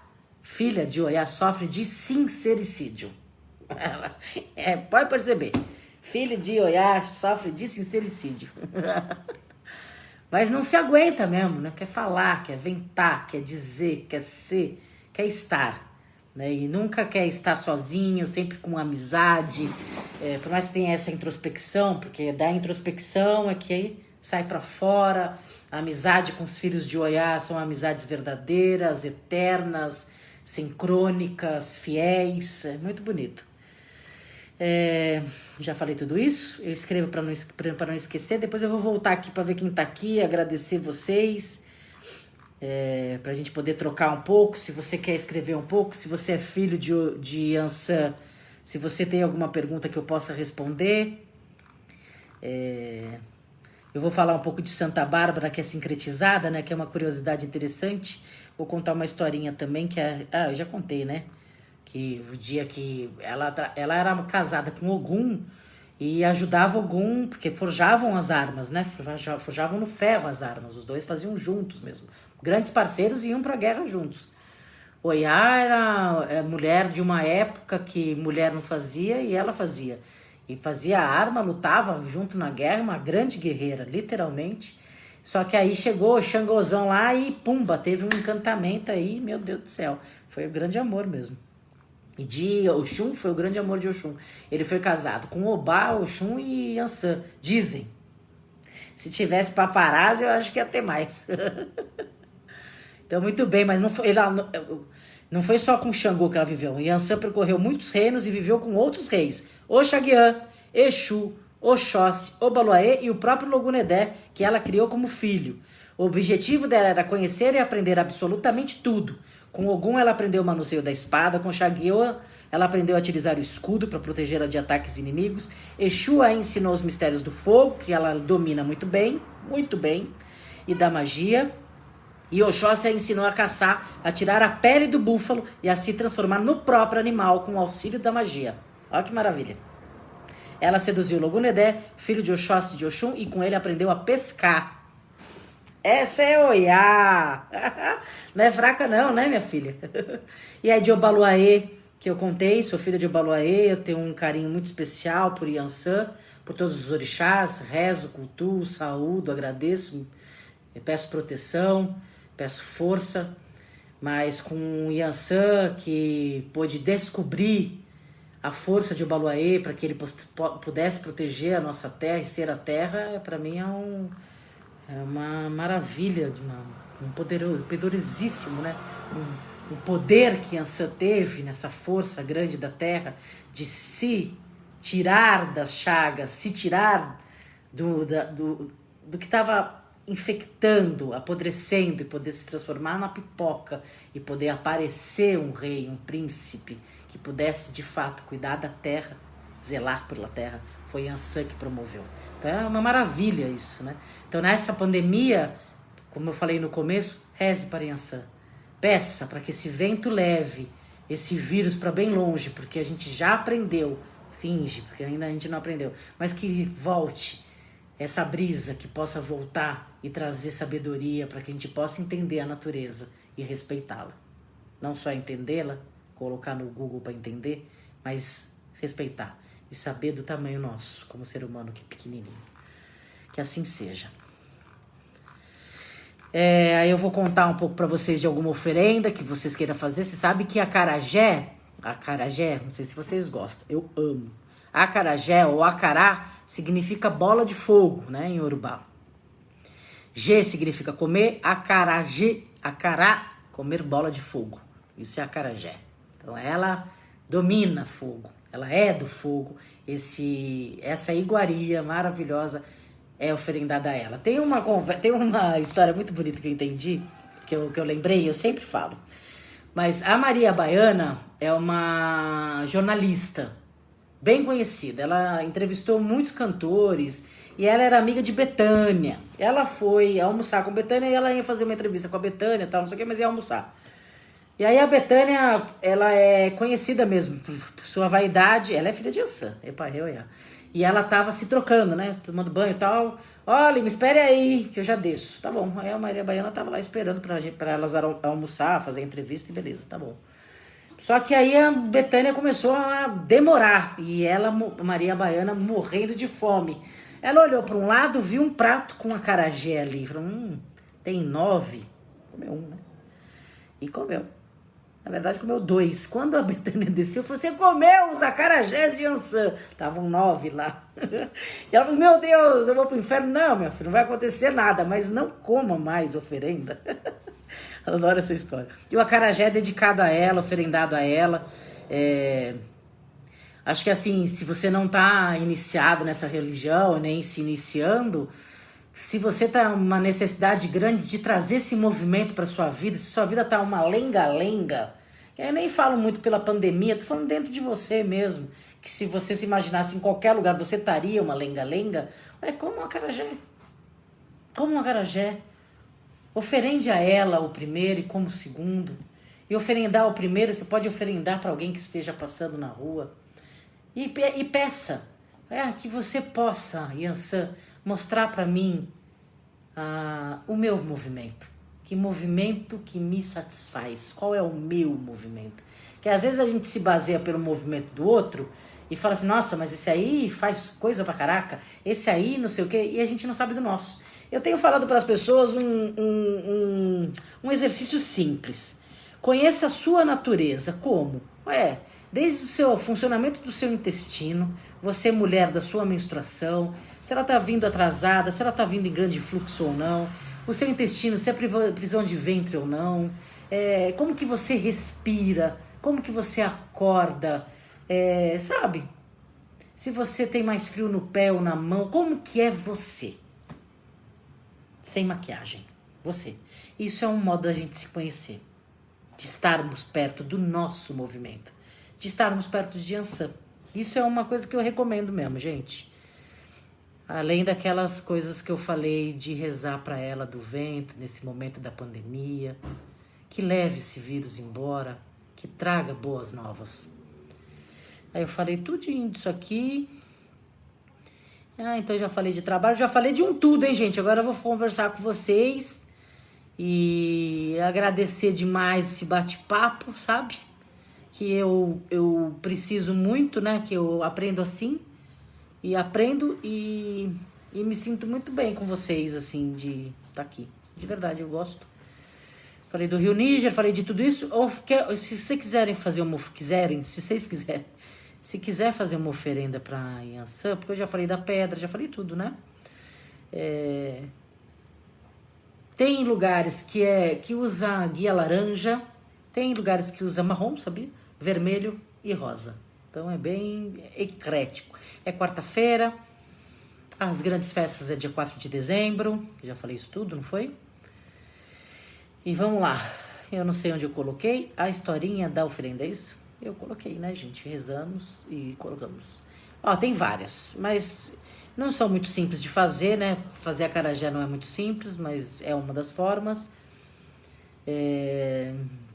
Speaker 1: sofre de sincericídio. Pode perceber. Filho de Oiá sofre de sincericídio. Mas não se aguenta mesmo, né? Quer falar, quer ventar, quer dizer, quer ser, quer estar. Né? E nunca quer estar sozinho, sempre com amizade, por mais que tenha essa introspecção, porque da introspecção é que aí sai para fora. A amizade com os filhos de Oiá são amizades verdadeiras, eternas, sincrônicas, fiéis, é muito bonito. Já falei tudo isso, eu escrevo para não esquecer, depois eu vou voltar aqui para ver quem tá aqui, agradecer vocês. Pra gente poder trocar um pouco, se você quer escrever um pouco, se você é filho de Yansan, se você tem alguma pergunta que eu possa responder. Eu vou falar um pouco de Santa Bárbara, que é sincretizada, né, que é uma curiosidade interessante. Vou contar uma historinha também, que eu já contei, né, que o dia que ela era casada com Ogum e ajudava Ogum, porque forjavam as armas, né, forjavam no ferro as armas, os dois faziam juntos mesmo. Grandes parceiros e iam para a guerra juntos. Oiá era mulher de uma época que mulher não fazia e ela fazia. E fazia a arma, lutava junto na guerra, uma grande guerreira, literalmente. Só que aí chegou o Xangozão lá e pumba, teve um encantamento aí, meu Deus do céu. Foi o grande amor mesmo. E de Oxum foi o grande amor de Oxum. Ele foi casado com Obá, Oxum e Yansan. Dizem. Se tivesse paparazzi, eu acho que ia ter mais. Então, muito bem, mas não foi só com Xangô que ela viveu. Yansan percorreu muitos reinos e viveu com outros reis. Oxaguian, Exu, Oxóssi, Obaloaê e o próprio Logunedé, que ela criou como filho. O objetivo dela era conhecer e aprender absolutamente tudo. Com Ogum, ela aprendeu o manuseio da espada. Com Xagioa, ela aprendeu a utilizar o escudo para protegê-la de ataques inimigos. Exu a ensinou os mistérios do fogo, que ela domina muito bem, e da magia. E Oxóssi a ensinou a caçar, a tirar a pele do búfalo e a se transformar no próprio animal com o auxílio da magia. Olha que maravilha. Ela seduziu Logunedé, filho de Oxóssi e de Oxum, e com ele aprendeu a pescar. Essa é Oiá! Não é fraca não, né, minha filha? E a de Obaluaê, que eu contei, sou filha de Obaluaê, eu tenho um carinho muito especial por Iansã, por todos os orixás, rezo, cultuo, saúdo, agradeço, peço proteção, peço força, mas com Iansã, que pôde descobrir a força de Obaluaê para que ele pudesse proteger a nossa terra e ser a terra, para mim é uma maravilha, um poderosíssimo, né? Um poder que Iansã teve nessa força grande da terra de se tirar das chagas, se tirar do que estava infectando, apodrecendo e poder se transformar na pipoca e poder aparecer um rei, um príncipe que pudesse de fato cuidar da terra, zelar pela terra. Foi Iansã que promoveu. Então é uma maravilha isso, né? Então nessa pandemia, como eu falei no começo, reze para Iansã. Peça para que esse vento leve esse vírus para bem longe, porque a gente já aprendeu, finge, porque ainda a gente não aprendeu, mas que volte essa brisa, que possa voltar e trazer sabedoria para que a gente possa entender a natureza e respeitá-la. Não só entendê-la, colocar no Google para entender, mas respeitar e saber do tamanho nosso, como ser humano que é pequenininho. Que assim seja. Aí eu vou contar um pouco para vocês de alguma oferenda que vocês queiram fazer. Você sabe que acarajé, não sei se vocês gostam, eu amo. Acarajé ou acará significa bola de fogo, né, em Yorubá. G significa comer, acarajé, acará, comer bola de fogo. Isso é acarajé. Então ela domina fogo, ela é do fogo. Essa iguaria maravilhosa é oferendada a ela. Tem uma história muito bonita que eu entendi, que eu lembrei, eu sempre falo. Mas a Maria Baiana é uma jornalista bem conhecida. Ela entrevistou muitos cantores e ela era amiga de Bethânia. Ela foi almoçar com Bethânia e ela ia fazer uma entrevista com a Bethânia, tal, não sei o que, mas ia almoçar. E aí a Bethânia, ela é conhecida mesmo por sua vaidade. Ela é filha de Iansã, e ela tava se trocando, né, tomando banho e tal. Olha, me espere aí, que eu já desço. Tá bom. Aí a Maria Baiana tava lá esperando pra elas almoçar, fazer a entrevista e beleza, tá bom. Só que aí a Bethânia começou a demorar e ela, Maria Baiana, morrendo de fome. Ela olhou para um lado, viu um prato com acarajé ali. Falou, tem 9. Comeu 1, né? E comeu. Na verdade, comeu 2. Quando a Bethânia desceu, falou, você comeu os acarajés de Iansã. Estavam 9 lá. E ela falou, meu Deus, eu vou pro inferno. Não, meu filho, não vai acontecer nada, mas não coma mais oferenda. Eu adoro essa história. E o acarajé é dedicado a ela, oferendado a ela. Acho que assim, se você não está iniciado nessa religião, nem se iniciando, se você está uma necessidade grande de trazer esse movimento para sua vida, se sua vida está uma lenga-lenga, eu nem falo muito pela pandemia, tô falando dentro de você mesmo, que se você se imaginasse em qualquer lugar, você estaria uma lenga-lenga, como um acarajé. Como um acarajé. Oferende a ela o primeiro e como o segundo. E oferendar o primeiro, você pode oferendar para alguém que esteja passando na rua. E peça que você possa, Iansã, mostrar para mim o meu movimento. Que movimento que me satisfaz? Qual é o meu movimento? Que às vezes a gente se baseia pelo movimento do outro e fala assim, nossa, mas esse aí faz coisa pra caraca, esse aí não sei o quê, e a gente não sabe do nosso. Eu tenho falado para as pessoas um exercício simples. Conheça a sua natureza. Como? Desde o seu funcionamento do seu intestino, você mulher da sua menstruação, se ela está vindo atrasada, se ela está vindo em grande fluxo ou não, o seu intestino, se é prisão de ventre ou não, como que você respira, como que você acorda, sabe? Se você tem mais frio no pé ou na mão, como que é você? Sem maquiagem, você. Isso é um modo da gente se conhecer, de estarmos perto do nosso movimento, de estarmos perto de Yansan. Isso é uma coisa que eu recomendo mesmo, gente. Além daquelas coisas que eu falei de rezar para ela do vento nesse momento da pandemia, que leve esse vírus embora, que traga boas novas. Aí eu falei tudinho disso aqui. Então eu já falei de trabalho, já falei de um tudo, hein, gente? Agora eu vou conversar com vocês e agradecer demais esse bate-papo, sabe? Que eu preciso muito, né? Que eu aprendo assim. E aprendo e me sinto muito bem com vocês, assim, de estar aqui. De verdade, eu gosto. Falei do Rio Níger, falei de tudo isso. Ou se vocês quiserem fazer se quiser fazer uma oferenda para Yansan, porque eu já falei da pedra, já falei tudo, né? Tem lugares que usa guia laranja, tem lugares que usa marrom, sabia? Vermelho e rosa. Então é bem eclético. É quarta-feira, as grandes festas é dia 4 de dezembro, já falei isso tudo, não foi? E vamos lá, eu não sei onde eu coloquei a historinha da oferenda, é isso? Eu coloquei, né, gente? Rezamos e colocamos. Tem várias, mas não são muito simples de fazer, né? Fazer acarajé não é muito simples, mas é uma das formas.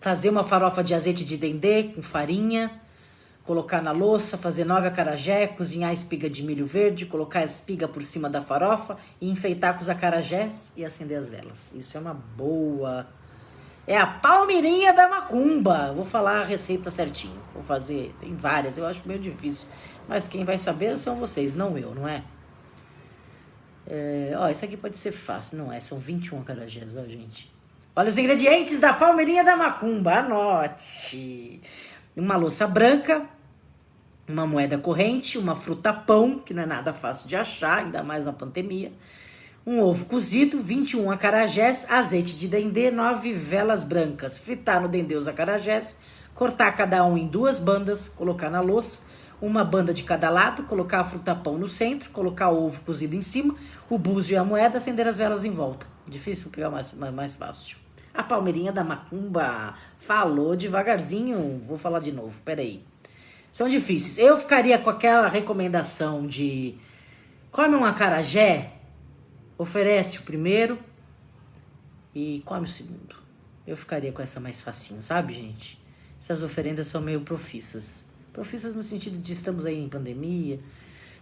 Speaker 1: Fazer uma farofa de azeite de dendê com farinha, colocar na louça, fazer 9 acarajé, cozinhar a espiga de milho verde, colocar a espiga por cima da farofa e enfeitar com os acarajés e acender as velas. Isso é uma boa... É a palmeirinha da macumba. Vou falar a receita certinho. Vou fazer, tem várias, eu acho meio difícil. Mas quem vai saber são vocês, não eu, não é? Isso aqui pode ser fácil, não é? São 21 acarajés, gente. Olha os ingredientes da palmeirinha da macumba, anote. Uma louça branca, uma moeda corrente, uma fruta pão, que não é nada fácil de achar, ainda mais na pandemia, um ovo cozido, 21 acarajés, azeite de dendê, 9 velas brancas. Fritar no dendê os acarajés, cortar cada um em 2 bandas, colocar na louça, uma banda de cada lado, colocar a fruta pão no centro, colocar o ovo cozido em cima, o búzio e a moeda, acender as velas em volta. Difícil pegar mais fácil. A palmeirinha da macumba falou devagarzinho, vou falar de novo, peraí. São difíceis. Eu ficaria com aquela recomendação de come um acarajé, oferece o primeiro e come o segundo. Eu ficaria com essa mais facinho, sabe, gente? Essas oferendas são meio profissas. Profissas no sentido de estamos aí em pandemia.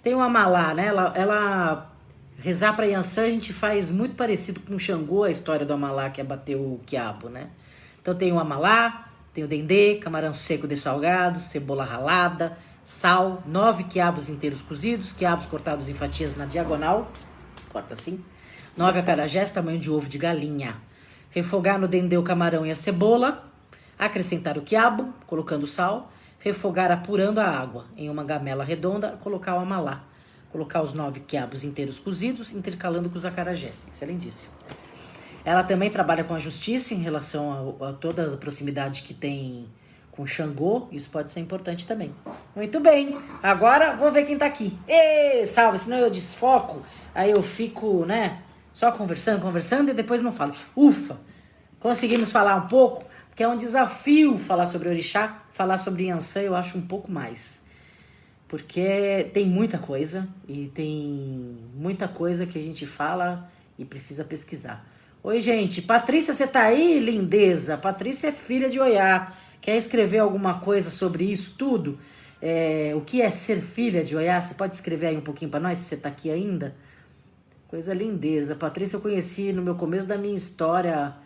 Speaker 1: Tem o Amalá, né? Ela rezar para Yansan a gente faz muito parecido com o Xangô, a história do Amalá que é bater o quiabo, né? Então tem o Amalá, tem o dendê, camarão seco dessalgado, cebola ralada, sal, 9 quiabos inteiros cozidos, quiabos cortados em fatias na diagonal, corta assim, 9 acarajés, tamanho de ovo de galinha. Refogar no dendê o camarão e a cebola, acrescentar o quiabo, colocando sal, refogar apurando a água. Em uma gamela redonda, colocar o amalá. Colocar os 9 quiabos inteiros cozidos, intercalando com os acarajés. Isso é lindíssimo. Ela também trabalha com a justiça em relação a toda a proximidade que tem com Xangô. Isso pode ser importante também. Muito bem. Agora vou ver quem tá aqui. Ê, salve, senão eu desfoco. Aí eu fico, né, só conversando e depois não falo. Ufa, conseguimos falar um pouco, porque é um desafio falar sobre orixá. Falar sobre Yansan eu acho um pouco mais. Porque tem muita coisa e tem muita coisa que a gente fala e precisa pesquisar. Oi, gente. Patrícia, você tá aí, lindeza? Patrícia é filha de Oiá. Quer escrever alguma coisa sobre isso tudo? O que é ser filha de Oiá? Você pode escrever aí um pouquinho para nós, se você tá aqui ainda? Coisa lindeza. Patrícia eu conheci no meu começo da minha história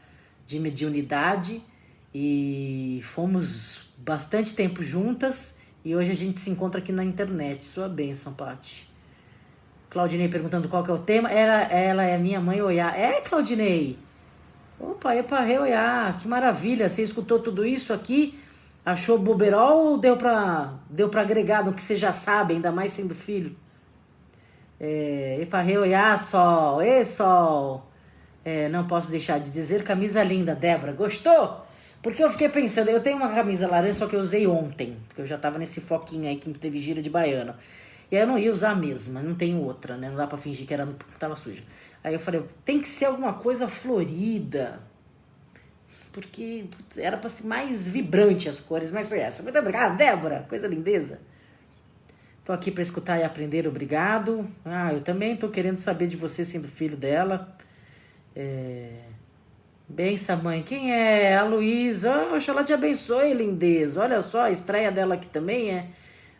Speaker 1: de mediunidade e fomos bastante tempo juntas e hoje a gente se encontra aqui na internet. Sua bênção, Paty. Claudinei perguntando qual que é o tema. Ela é minha mãe Oiá. Claudinei? Opa, Oiá, que maravilha. Você escutou tudo isso aqui? Achou boberol ou deu pra agregar no que você já sabe, ainda mais sendo filho? Oiá, Sol. Sol. Não posso deixar de dizer, camisa linda, Débora. Gostou? Porque eu fiquei pensando, eu tenho uma camisa laranja, só que eu usei ontem, porque eu já tava nesse foquinho aí que teve gira de baiana. E aí eu não ia usar a mesma, não tenho outra, né? Não dá pra fingir que tava suja. Aí eu falei, tem que ser alguma coisa florida. porque putz, era para ser mais vibrante as cores, mas foi essa. Muito obrigada, Débora, coisa lindeza. Tô aqui para escutar e aprender, obrigado. Eu também tô querendo saber de você sendo filho dela. Benção, mãe. Quem é? A Luísa. Oxalá te abençoe, lindeza. Olha só, a estreia dela aqui também é.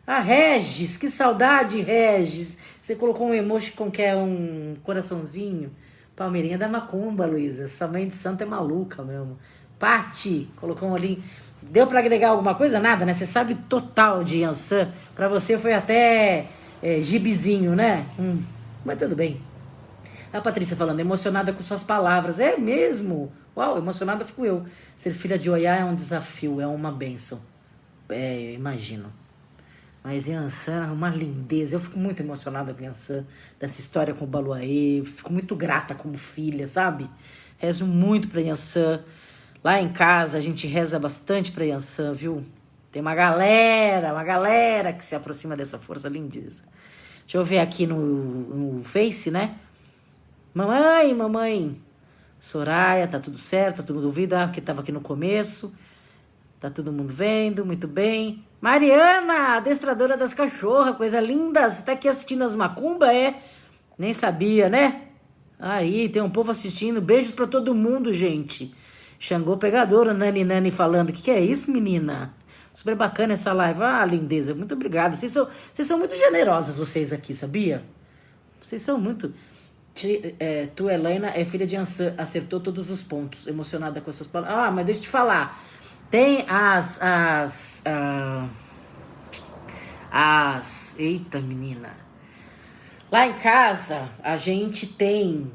Speaker 1: Regis, que saudade, Regis. Você colocou um emoji com que é um coraçãozinho. Palmeirinha da Macumba, Luísa. Essa mãe de santo é maluca mesmo. Pati, colocou um olhinho. Deu pra agregar alguma coisa? Nada, né? Você sabe total de Yansan. Pra você foi até gibizinho, né? Mas tudo bem. A Patrícia falando, emocionada com suas palavras. É mesmo? Uau, emocionada fico eu. Ser filha de Oiá é um desafio, é uma bênção. Imagino. Mas Yansan é uma lindeza. Eu fico muito emocionada com Yansan, dessa história com o Baluaê. Fico muito grata como filha, sabe? Rezo muito pra Yansan. Lá em casa a gente reza bastante pra Yansan, viu? Tem uma galera que se aproxima dessa força lindeza. Deixa eu ver aqui no Face, né? Mamãe. Soraya, tá tudo certo, tá todo mundo ouvindo, que tava aqui no começo. Tá todo mundo vendo, muito bem. Mariana, adestradora das cachorras, coisa linda. Você tá aqui assistindo as macumba, Nem sabia, né? Aí, tem um povo assistindo. Beijos pra todo mundo, gente. Xangô pegadora, Nani falando. Que é isso, menina? Super bacana essa live. Lindeza, muito obrigada. Vocês são muito generosas, vocês aqui, sabia? Vocês são muito... Tu, Helena, é filha de Yansan, acertou todos os pontos. Emocionada com as suas palavras. Mas deixa eu te falar. Tem Eita, menina. Lá em casa, a gente tem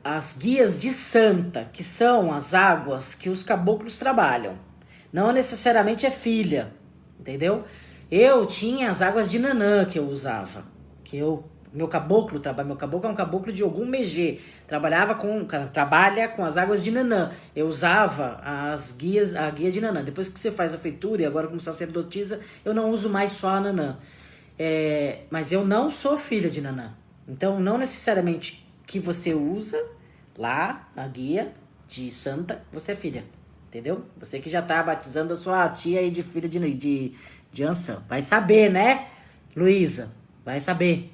Speaker 1: as guias de santa, que são as águas que os caboclos trabalham. Não necessariamente é filha, entendeu? Eu tinha as águas de Nanã que eu usava. Meu caboclo é um caboclo de Ogum Megê. Trabalha com as águas de Nanã. Eu usava a guia de Nanã. Depois que você faz a feitura e agora como sacerdotisa, eu não uso mais só a Nanã. Mas eu não sou filha de Nanã. Então, não necessariamente que você usa lá a guia de santa, você é filha. Entendeu? Você que já tá batizando a sua tia aí de filha de Yansan. Vai saber, né, Luísa? Vai saber.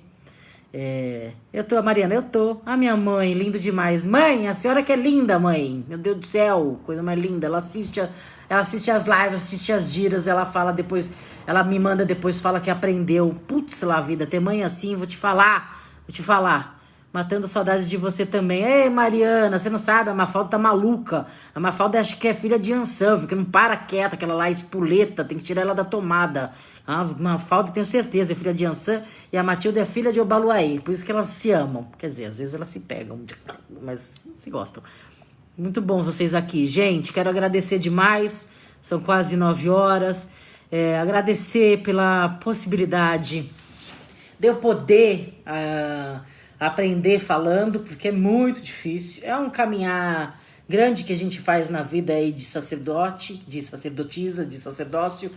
Speaker 1: Mariana, eu tô. Minha mãe, lindo demais. Mãe, a senhora que é linda, mãe. Meu Deus do céu, coisa mais linda. Ela assiste as lives, assiste as giras, ela fala depois, ela me manda depois, fala que aprendeu. Putz, lá vida, ter mãe assim, vou te falar. Matando saudades de você também. Ei, Mariana, você não sabe, a Mafalda tá maluca. A Mafalda acho que é filha de Yansan, que não para quieta, aquela lá espoleta, tem que tirar ela da tomada. A Mafalda, tenho certeza, é filha de Yansan, e a Matilda é filha de Obaluaí, por isso que elas se amam. Quer dizer, às vezes elas se pegam, mas se gostam. Muito bom vocês aqui. Gente, quero agradecer demais, são quase 9 horas. Agradecer pela possibilidade de eu poder... aprender falando, porque é muito difícil. É um caminhar grande que a gente faz na vida aí de sacerdote, de sacerdotisa, de sacerdócio.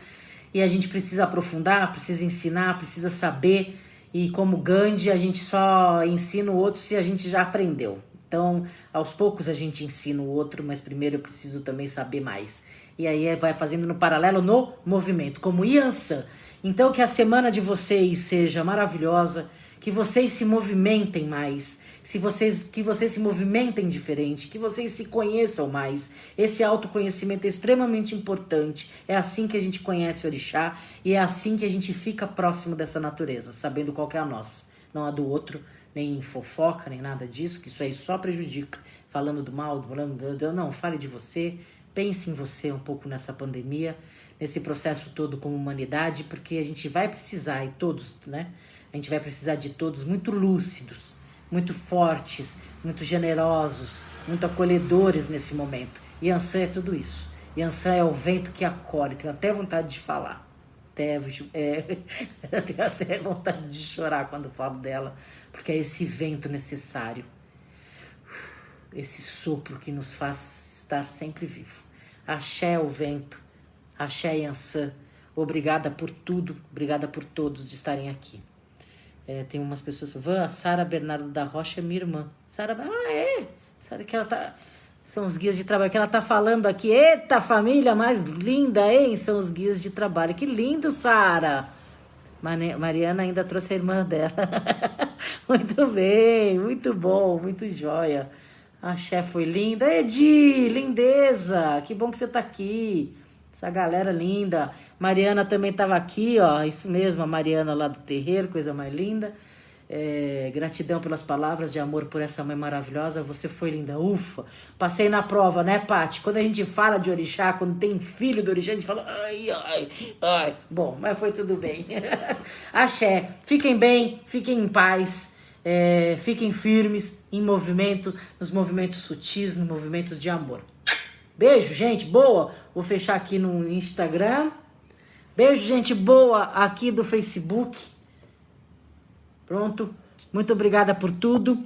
Speaker 1: E a gente precisa aprofundar, precisa ensinar, precisa saber. E como Gandhi, a gente só ensina o outro se a gente já aprendeu. Então, aos poucos a gente ensina o outro, mas primeiro eu preciso também saber mais. E aí vai fazendo no paralelo no movimento, como Yansan. Então, que a semana de vocês seja maravilhosa, que vocês se movimentem mais, que vocês se movimentem diferente, que vocês se conheçam mais. Esse autoconhecimento é extremamente importante. É assim que a gente conhece o orixá e é assim que a gente fica próximo dessa natureza, sabendo qual que é a nossa, não a do outro, nem fofoca, nem nada disso, que isso aí só prejudica. Falando do mal, não, fale de você, pense em você um pouco nessa pandemia, nesse processo todo como humanidade, porque a gente vai precisar, e todos, né? A gente vai precisar de todos muito lúcidos, muito fortes, muito generosos, muito acolhedores nesse momento. Yansan é tudo isso. Yansan é o vento que acolhe. Tenho até vontade de falar. Tenho até vontade de chorar quando falo dela, porque é esse vento necessário, esse sopro que nos faz estar sempre vivo. Axé é o vento, axé Yansan. Obrigada por tudo, obrigada por todos de estarem aqui. Tem umas pessoas... a Sara Bernardo da Rocha é minha irmã. Sara, Sara que ela tá... São os guias de trabalho que ela tá falando aqui. Eita, família mais linda, hein? São os guias de trabalho. Que lindo, Sara. Mariana ainda trouxe a irmã dela. Muito bem, muito bom, muito jóia. A chefe foi linda. Edi, lindeza. Que bom que você tá aqui. Essa galera linda. Mariana também estava aqui, ó. Isso mesmo, a Mariana lá do terreiro, coisa mais linda. Gratidão pelas palavras de amor por essa mãe maravilhosa. Você foi linda, ufa. Passei na prova, né, Paty? Quando a gente fala de orixá, quando tem filho do orixá, a gente fala ai, ai, ai. Bom, mas foi tudo bem. Axé, fiquem bem, fiquem em paz. Fiquem firmes em movimento, nos movimentos sutis, nos movimentos de amor. Beijo, gente, boa. Vou fechar aqui no Instagram. Beijo, gente boa, aqui do Facebook. Pronto. Muito obrigada por tudo.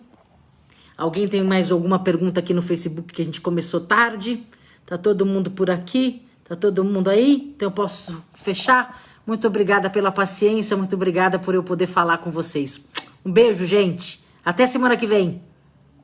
Speaker 1: Alguém tem mais alguma pergunta aqui no Facebook que a gente começou tarde? Tá todo mundo por aqui? Tá todo mundo aí? Então eu posso fechar? Muito obrigada pela paciência, muito obrigada por eu poder falar com vocês. Um beijo, gente. Até semana que vem.